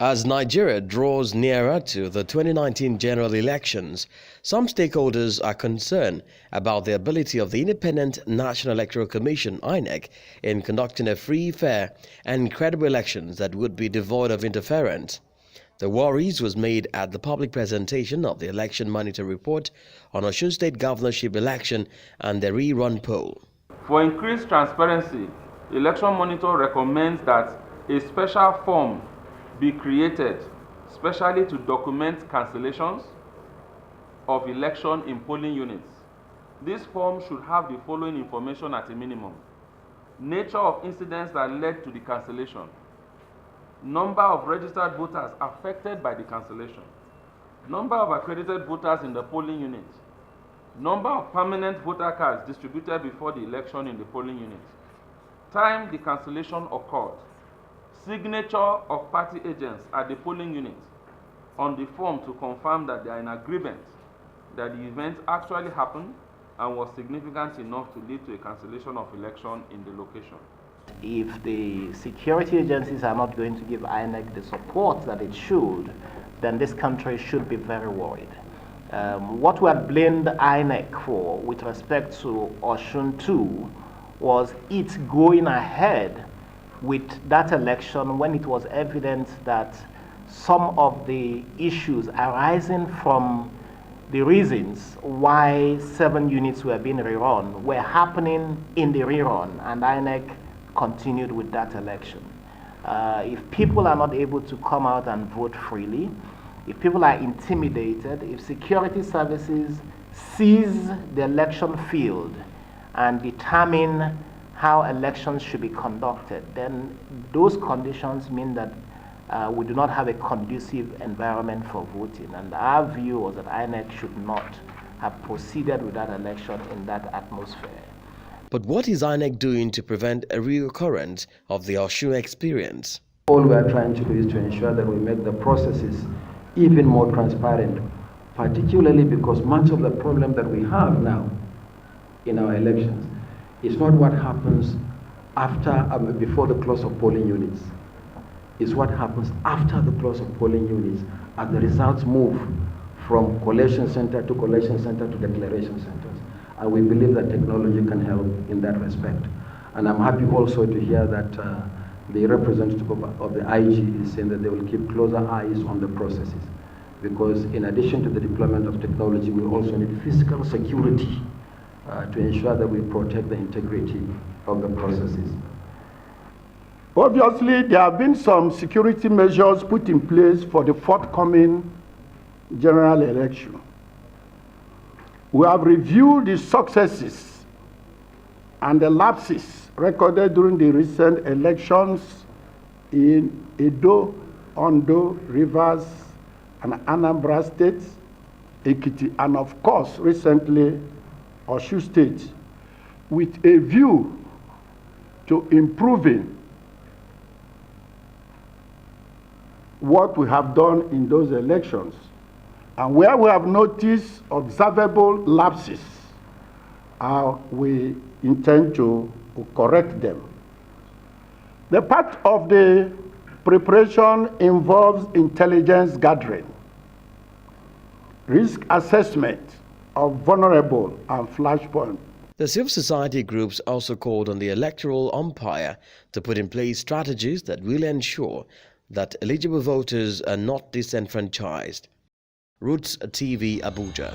As Nigeria draws nearer to the 2019 general elections, some stakeholders are concerned about the ability of the Independent National Electoral Commission (INEC) in conducting a free, fair and credible elections that would be devoid of interference. The worries was made at the public presentation of the Election Monitor Report on Osun State governorship election and the rerun poll. For increased transparency, Election Monitor recommends that a special form be created specially to document cancellations of election in polling units. This form should have the following information at a minimum: nature of incidents that led to the cancellation, number of registered voters affected by the cancellation, number of accredited voters in the polling unit, number of permanent voter cards distributed before the election in the polling unit, time the cancellation occurred, signature of party agents at the polling unit on the form to confirm that they are in agreement that the event actually happened and was significant enough to lead to a cancellation of election in the location. If the security agencies are not going to give INEC the support that it should, then this country should be very worried. What we had blamed INEC for with respect to Osun 2 was it going ahead with that election when it was evident that some of the issues arising from the reasons why 7 units were being rerun were happening in the rerun, and INEC continued with that election. If people are not able to come out and vote freely, if people are intimidated, if security services seize the election field and determine how elections should be conducted, then those conditions mean that we do not have a conducive environment for voting. And our view was that INEC should not have proceeded with that election in that atmosphere. But what is INEC doing to prevent a reoccurrence of the Osun experience? All we are trying to do is to ensure that we make the processes even more transparent, particularly because much of the problem that we have now in our elections is not what happens before the close of polling units. It's what happens after the close of polling units as the results move from collation center to collation center to declaration centers. And we believe that technology can help in that respect. And I'm happy also to hear that the representative of the IG is saying that they will keep closer eyes on the processes. Because in addition to the deployment of technology, we also need physical security to ensure that we protect the integrity of the processes. Obviously, there have been some security measures put in place for the forthcoming general election. We have reviewed the successes and the lapses recorded during the recent elections in Edo, Ondo, Rivers, and Anambra states, Ekiti, and of course, recently, Osun State, with a view to improving what we have done in those elections. And where we have noticed observable lapses, we intend to correct them. The part of the preparation involves intelligence gathering, risk assessment of vulnerable and flashpoint. The civil society groups also called on the electoral umpire to put in place strategies that will ensure that eligible voters are not disenfranchised. Roots TV, Abuja.